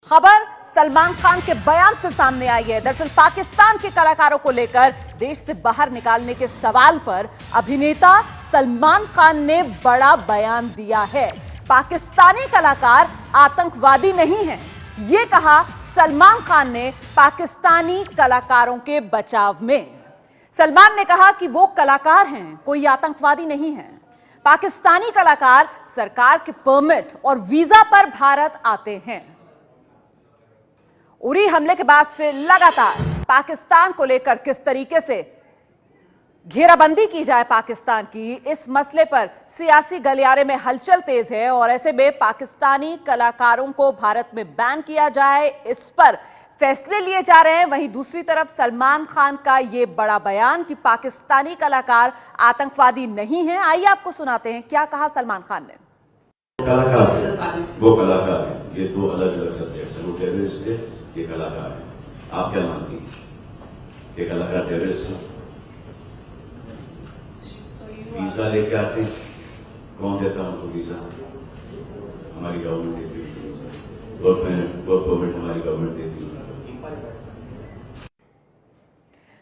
खबर सलमान खान के बयान से सामने आई है। दरअसल पाकिस्तान के कलाकारों को लेकर देश से बाहर निकालने के सवाल पर अभिनेता सलमान खान ने बड़ा बयान दिया है। पाकिस्तानी कलाकार आतंकवादी नहीं हैं, ये कहा सलमान खान ने पाकिस्तानी कलाकारों के बचाव में। सलमान ने कहा कि वो कलाकार हैं, कोई आतंकवादी नहीं है। पाकिस्तानी कलाकार सरकार के परमिट और वीजा पर भारत आते हैं। उरी हमले के बाद से लगातार पाकिस्तान को लेकर किस तरीके से घेराबंदी की जाए पाकिस्तान की, इस मसले पर सियासी गलियारे में हलचल तेज है और ऐसे में पाकिस्तानी कलाकारों को भारत में बैन किया जाए, इस पर फैसले लिए जा रहे हैं। वहीं दूसरी तरफ सलमान खान का यह बड़ा बयान कि पाकिस्तानी कलाकार आतंकवादी नहीं हैं। आइए आपको सुनाते हैं क्या कहा सलमान खान ने। वो कलाकार है, ये दो अलग अलग सब्जेक्ट है। वो टेररिस्ट है, ये कलाकार है। आप क्या मानती हैं? ये कलाकार टेररिस्ट है? वीजा लेके आते हैं, कौन देता है उनको वीजा? हमारी गवर्नमेंट देती है वीजा। वर्क परमिट हमारी गवर्नमेंट देती है।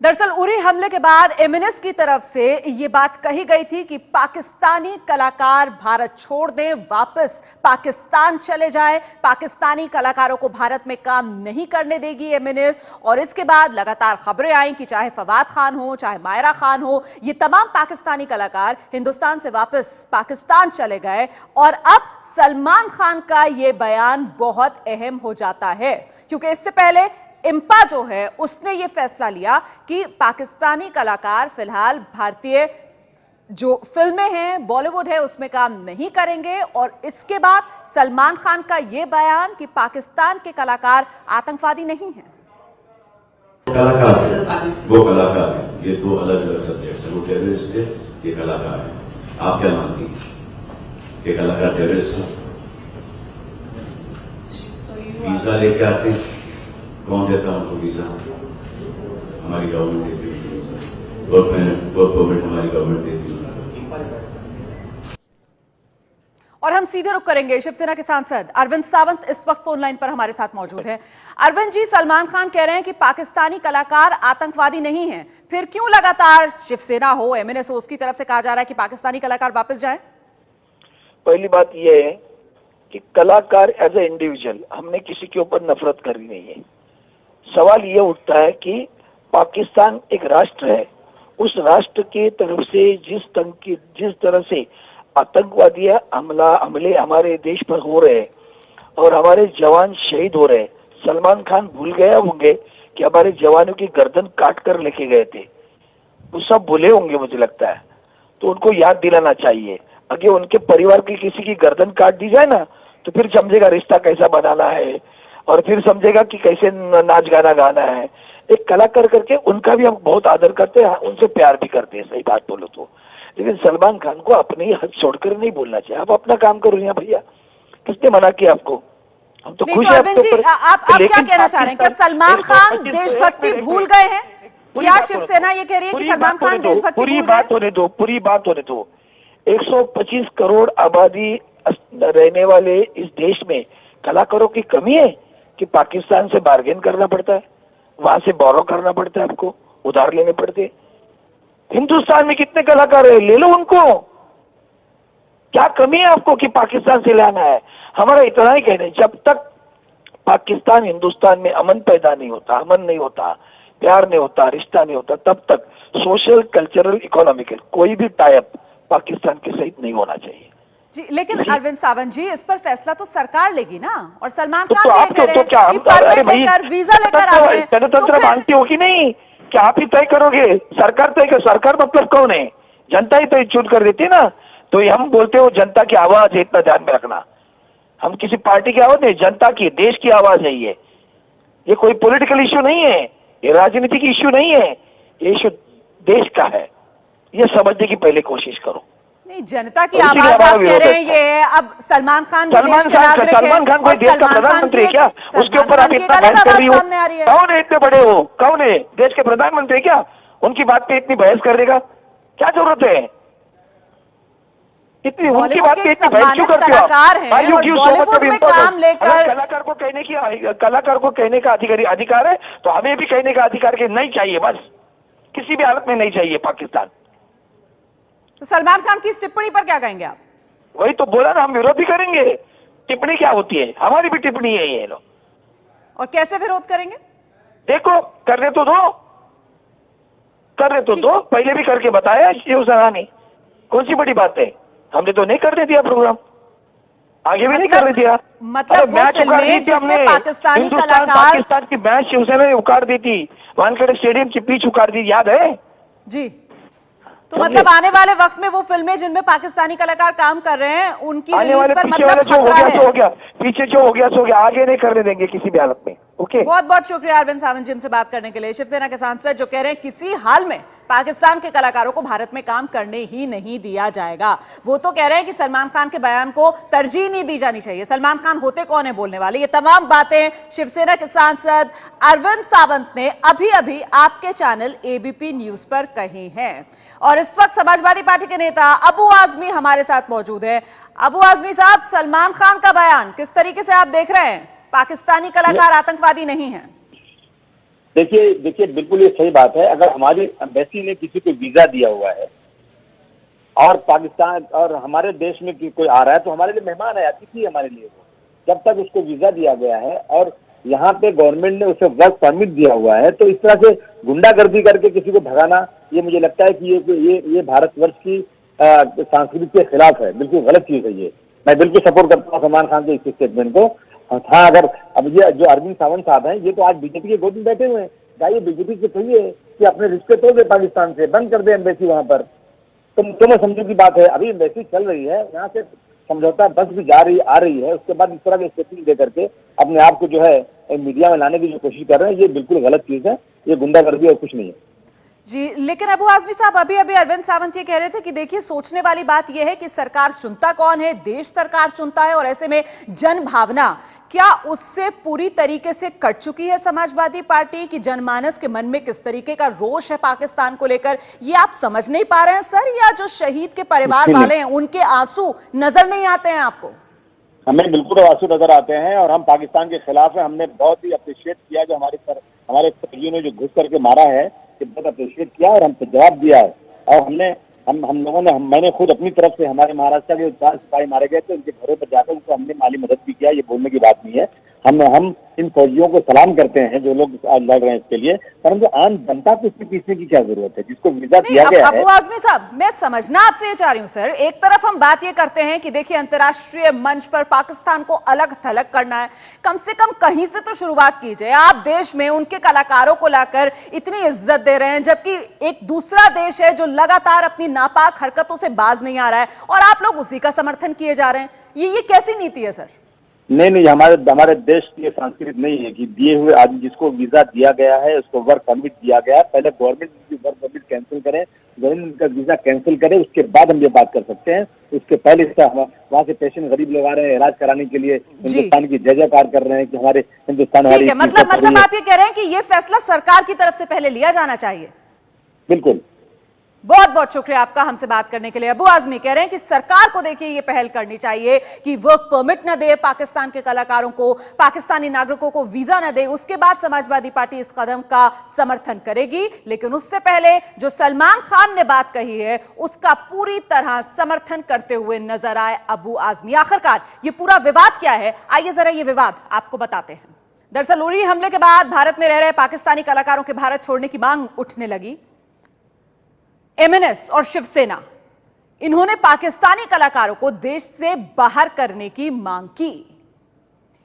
दरअसल उरी हमले के बाद एमिनेस की तरफ से यह बात कही गई थी कि पाकिस्तानी कलाकार भारत छोड़ दें, वापस पाकिस्तान चले जाएं। पाकिस्तानी कलाकारों को भारत में काम नहीं करने देगी एमिनेस। और इसके बाद लगातार खबरें आई कि चाहे फवाद खान हो, चाहे मायरा खान हो, ये तमाम पाकिस्तानी कलाकार हिंदुस्तान से वापस पाकिस्तान चले गए। और अब सलमान खान का यह बयान बहुत अहम हो जाता है, क्योंकि इससे पहले इम्पा जो है उसने ये फैसला लिया कि पाकिस्तानी कलाकार फिलहाल भारतीय जो फिल्में हैं, बॉलीवुड है, उसमें काम नहीं करेंगे। और इसके बाद सलमान खान का ये बयान कि पाकिस्तान के कलाकार आतंकवादी नहीं हैं। वो कलाकार है, ये दो अलग अलग सब्जेक्ट है। वो टेररिस्ट है, ये कलाकार है। आप क्या मानती हैं? ये कलाकार टेररिस्ट है? वीजा लेके आते हैं, कौन देता है उनको वीजा? हमारी गवर्नमेंट देती है वीजा। वर्क परमिट हमारी गवर्नमेंट देती है। और हम सीधे रुख करेंगे शिवसेना के सांसद अरविंद सावंत इस वक्त फोन लाइन पर हमारे साथ मौजूद हैं। अरविंद जी, सलमान खान कह रहे हैं कि पाकिस्तानी कलाकार आतंकवादी नहीं हैं, फिर क्यों लगातार शिवसेना हो, एमएनएस हो, उसकी तरफ से कहा जा रहा है कि पाकिस्तानी कलाकार वापस जाएं? पहली बात यह है कि कलाकार एज ए इंडिविजुअल, हमने किसी के ऊपर नफरत करी नहीं है। सवाल ये उठता है कि पाकिस्तान एक राष्ट्र है, उस राष्ट्र की तरफ से जिस तरह से आतंकवादी हमले हमारे देश पर हो रहे हैं और हमारे जवान शहीद हो रहे हैं। सलमान खान भूल गए होंगे कि हमारे जवानों की गर्दन काट कर लेके गए थे, वो सब भूले होंगे मुझे लगता है। तो उनको याद दिलाना चाहिए। अगर उनके परिवार की किसी की गर्दन काट दी जाए ना, तो फिर समझेगा रिश्ता कैसा बनाना है और फिर समझेगा कि कैसे नाच गाना गाना है। एक कलाकार करके उनका भी हम बहुत आदर करते हैं, उनसे प्यार भी करते हैं, सही बात बोलो तो। लेकिन सलमान खान को अपने ही हद छोड़कर नहीं बोलना चाहिए। आप अपना काम करो यहाँ भैया, किसने मना किया आपको? हम तो खुश हैं। आप क्या कहना चाह रहे हैं? क्या सलमान खान देशभक्ति भूल गए हैं? क्या शिवसेना ये कह रही है कि सलमान खान देशभक्ति भूल गए? पूरी बात होने दो। 125 करोड़ आबादी रहने वाले इस देश में कलाकारों की कमी है कि पाकिस्तान से बार्गेन करना पड़ता है, वहां से बोरो करना पड़ता है, आपको उधार लेने पड़ते हैं। हिंदुस्तान में कितने कलाकार है, ले लो उनको। क्या कमी है आपको कि पाकिस्तान से लाना है? हमारा इतना ही कहना है, जब तक पाकिस्तान हिंदुस्तान में अमन पैदा नहीं होता, अमन नहीं होता, प्यार नहीं होता, रिश्ता नहीं होता, तब तक सोशल, कल्चरल, इकोनॉमिकल कोई भी टाइप पाकिस्तान के सहित नहीं होना चाहिए जी। लेकिन अरविंद सावंत जी, इस पर फैसला तो सरकार लेगी ना, और सलमान तो खान आप कह रहे हैं कि परमिट लेकर, वीजा लेकर आते हैं। जनतंत्र मानती हो कि नहीं? क्या आप ही तय करोगे? सरकार तय कर। सरकार मतलब कौन है? जनता ही तो चुन कर देती है ना। तो ये हम बोलते हो जनता की आवाज है, इतना ध्यान में रखना। हम किसी पार्टी की आवाज नहीं, जनता की, देश की आवाज है ये कोई पॉलिटिकल इश्यू नहीं है, ये राजनीतिक इश्यू नहीं है, ये इश्यू देश का है। ये समझने की पहले कोशिश करो। नहीं, जनता की आवाज आप कह रहे हैं ये है। अब सलमान खान कोई देश का प्रधानमंत्री है क्या? उसके ऊपर आप इतना बहस कर रही हो? कौन है इतने बड़े हो? कौन है? देश के प्रधानमंत्री क्या? उनकी बात पे इतनी बहस कर देगा, क्या जरूरत है? इतनी उनकी बॉलीवुड बात के पे एक इतनी बहस क्यों सम्मानित करते हो आप? कलाकार हैं Why you और give so much Bollywood of में importance? काम लेकर अगर कलाकार को कहने का अधिकार है तो हमें भी कहने का अधिकार कि नहीं चाहिए, बस किसी भी हालत में नहीं चाहिए पाकिस्तान। तो सलमान खान की इस टिप्पणी पर क्या कहेंगे आप? वही तो बोला ना, हम विरोध भी करेंगे। टिप्पणी क्या होती है? हमारी भी टिप्पणी है ये लोग। और कैसे विरोध करेंगे? देखो, करने तो दो, पहले भी करके बताया शिवसेना ने, कौन सी बड़ी बात है? हमने तो नहीं करने दिया प्रोग्राम, आगे भी नहीं करने दिया। मतलब वो फिल्में जिसमें पाकिस्तानी कलाकार, पाकिस्तान की मैच शिवसेना ने उखाड़ दी थी, वानखेड़े स्टेडियम की पिच उखाड़ दी, याद है जी। तो मतलब आने वाले वक्त में वो फिल्में जिनमें पाकिस्तानी कलाकार काम कर रहे हैं उनकी रिलीज पर मतलब खतरा है। जो हो गया पीछे, जो हो गया सो गया, आगे नहीं करने देंगे किसी भी हालत में। ओके, बहुत बहुत शुक्रिया अरविंद सावंत जी हमसे बात करने के लिए। शिवसेना के सांसद जो कह रहे हैं किसी हाल में पाकिस्तान के कलाकारों को भारत में काम करने ही नहीं दिया जाएगा। वो तो कह रहे हैं कि सलमान खान के बयान को तरजीह नहीं दी जानी चाहिए। सलमान खान होते कौन है बोलने वाले? ये तमाम बातें शिवसेना के सांसद अरविंद सावंत ने अभी अभी आपके चैनल एबीपी न्यूज पर कही हैं। और इस वक्त समाजवादी पार्टी के नेता अबू आजमी हमारे साथ मौजूद है। अबू आजमी साहब, सलमान खान का बयान किस तरीके से आप देख रहे हैं? पाकिस्तानी कलाकार आतंकवादी नहीं है। देखिए बिल्कुल ये सही बात है। अगर हमारी एम्बेसी ने किसी को वीजा दिया हुआ है और पाकिस्तान और हमारे देश में कोई आ रहा है तो हमारे लिए मेहमान है, अतिथि है हमारे लिए। वो जब तक उसको वीजा दिया गया है और यहाँ पे गवर्नमेंट ने उसे वर्क परमिट दिया हुआ है, तो इस तरह से गुंडागर्दी करके किसी को भगाना, ये मुझे लगता है कि ये भारतवर्ष की संस्कृति के खिलाफ है। बिल्कुल गलत चीज है ये। मैं बिल्कुल सपोर्ट करता हूँ सलमान खान के इस स्टेटमेंट को। हाँ, अगर अब ये जो अरविंद सावंत साहब हैं, ये तो आज बीजेपी के गोद में बैठे हुए हैं। जाइए बीजेपी से कहिए कि अपने रिश्ते तोड़ दे पाकिस्तान से, बंद कर दे एम्बेसी वहां पर। तो मैं समझू की बात है, अभी एम्बेसी चल रही है, यहाँ से समझौता बस भी आ रही है, उसके बाद इस तरह के स्टेटमेंट दे करके अपने आप को जो है मीडिया में लाने की जो कोशिश कर रहे हैं, ये बिल्कुल गलत चीज है। ये गुंडागर्दी और कुछ नहीं है जी। लेकिन अबू आजमी साहब, अभी अभी अरविंद सावंत ये कह रहे थे कि देखिए, सोचने वाली बात यह है कि सरकार चुनता कौन है? देश सरकार चुनता है। और ऐसे में जन भावना क्या उससे पूरी तरीके से कट चुकी है समाजवादी पार्टी की? जनमानस के मन में किस तरीके का रोष है पाकिस्तान को लेकर, ये आप समझ नहीं पा रहे हैं सर? या जो शहीद के परिवार वाले हैं उनके आंसू नजर नहीं आते हैं आपको? हमें बिल्कुल आंसू नजर आते हैं और हम पाकिस्तान के खिलाफ हैं। हमने बहुत ही अप्रिशिएट किया जो हमारे फौजियों ने जो घुस करके मारा है, बहुत अप्रिशिएट किया और हमको जवाब दिया है। और मैंने खुद अपनी तरफ से, हमारे महाराष्ट्र के 4 सिपाही मारे गए थे, उनके घरों पर जाकर उनको हमने माली मदद भी किया। ये बोलने की बात नहीं है। हम इन फौजियों को सलाम करते हैं जो लोग आज लड़ रहे हैं इसके लिए, परंतु आम जनता को इसके पीछे की क्या जरूरत है जिसको वीजा दिया गया है? अबू आजमी साहब, मैं समझना आपसे ये चाह रही हूं सर, एक तरफ हम बात ये करते हैं कि देखिए अंतर्राष्ट्रीय मंच पर पाकिस्तान को अलग थलग करना है, कम से कम कहीं से तो शुरुआत कीजिए। आप देश में उनके कलाकारों को लाकर इतनी इज्जत दे रहे हैं, जबकि एक दूसरा देश है जो लगातार अपनी नापाक हरकतों से बाज नहीं आ रहा है और आप लोग उसी का समर्थन किए जा रहे हैं। ये कैसी नीति है सर? नहीं, हमारे देश की संस्कृति नहीं है कि दिए हुए आदमी जिसको वीजा दिया गया है उसको वर्क परमिट दिया गया है, पहले गवर्नमेंट वर्क परमिट कैंसिल करे, गवर्नमेंट का वीजा कैंसिल करे, उसके बाद हम ये बात कर सकते हैं। उसके पहले वहाँ से पेशेंट गरीब लोग आ रहे हैं इलाज कराने के लिए, हिंदुस्तान की जय जयकार कर रहे हैं कि हमारे हिंदुस्तान। ठीक है, मतलब आप ये कह रहे हैं कि ये फैसला सरकार की तरफ से पहले लिया जाना चाहिए? बिल्कुल। बहुत बहुत शुक्रिया आपका हमसे बात करने के लिए। अबू आजमी कह रहे हैं कि सरकार को देखिए ये पहल करनी चाहिए कि वर्क परमिट न दे पाकिस्तान के कलाकारों को, पाकिस्तानी नागरिकों को वीजा न दे, उसके बाद समाजवादी पार्टी इस कदम का समर्थन करेगी। लेकिन उससे पहले जो सलमान खान ने बात कही है उसका पूरी तरह समर्थन करते हुए नजर आए अबू आजमी। आखिरकार ये पूरा विवाद क्या है, आइए जरा ये विवाद आपको बताते हैं। दरअसल उरी हमले के बाद भारत में रह रहे पाकिस्तानी कलाकारों के भारत छोड़ने की मांग उठने लगी। एमएनएस और शिवसेना, इन्होंने पाकिस्तानी कलाकारों को देश से बाहर करने की मांग की।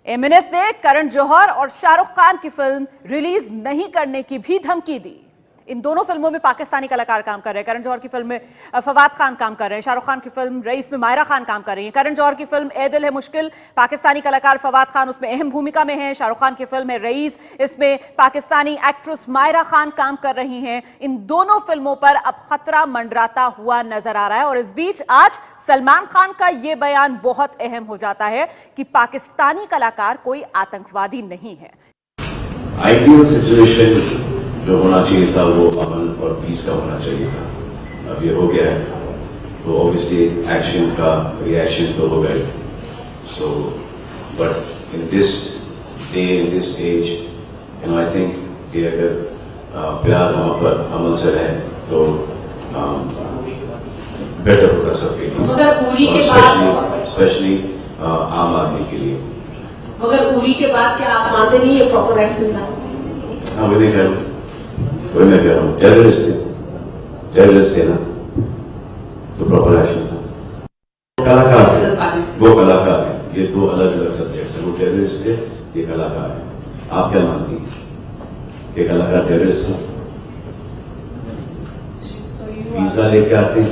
एमएनएस ने करण जौहर और शाहरुख खान की फिल्म रिलीज नहीं करने की भी धमकी दी। इन दोनों फिल्मों में पाकिस्तानी कलाकार काम कर रहे हैं। करण जौहर की फिल्म में फवाद खान काम कर रहे हैं, शाहरुख खान की फिल्म रईस में मायरा खान काम कर रही है। करण जौहर की फिल्म ए दिल है मुश्किल, पाकिस्तानी कलाकार फवाद खान उसमें अहम भूमिका में है। शाहरुख खान की फिल्म है रईस, इसमें पाकिस्तानी एक्ट्रेस मायरा खान काम कर रही हैं। इन दोनों फिल्मों पर अब खतरा मंडराता हुआ नजर आ रहा है। और इस बीच आज सलमान खान का यह बयान बहुत अहम हो जाता है कि पाकिस्तानी कलाकार कोई आतंकवादी नहीं है। आइडियल सिचुएशन जो होना चाहिए था वो अमन और पीस का होना चाहिए था। अब ये हो गया है। तो ऑब्वियसली एक्शन का रिएक्शन तो होगा ही. So but in this day in this age I think कि अगर प्यार मोहब्बत अमल से रहे तो बेटर होगा सबके लिए, मगर उरी के बाद स्पेशली आम आदमी के लिए. मगर उरी के बाद क्या आप मानते नहीं है प्रॉपर एक्शन था? हाँ वही मैं कह रहा हूँ टेररिस्ट थे ना, तो प्रॉपर एक्शन था. वो कलाकार है, ये दो अलग अलग सब्जेक्ट्स हैं. वो टेररिस्ट थे, ये कलाकार है. आप क्या मानती हैं? ये कलाकार टेररिस्ट था? वीजा लेके आते,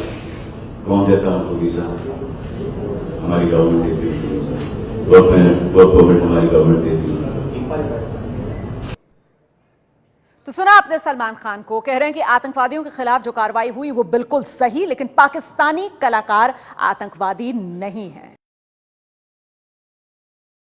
कौन देता उनको वीजा? हमारी गवर्नमेंट देती है वीजा. वर्क परमिट हमारी गवर्नमेंट देती है. तो सुना आपने सलमान खान को, कह रहे हैं कि आतंकवादियों के खिलाफ जो कार्रवाई हुई वो बिल्कुल सही, लेकिन पाकिस्तानी कलाकार आतंकवादी नहीं है.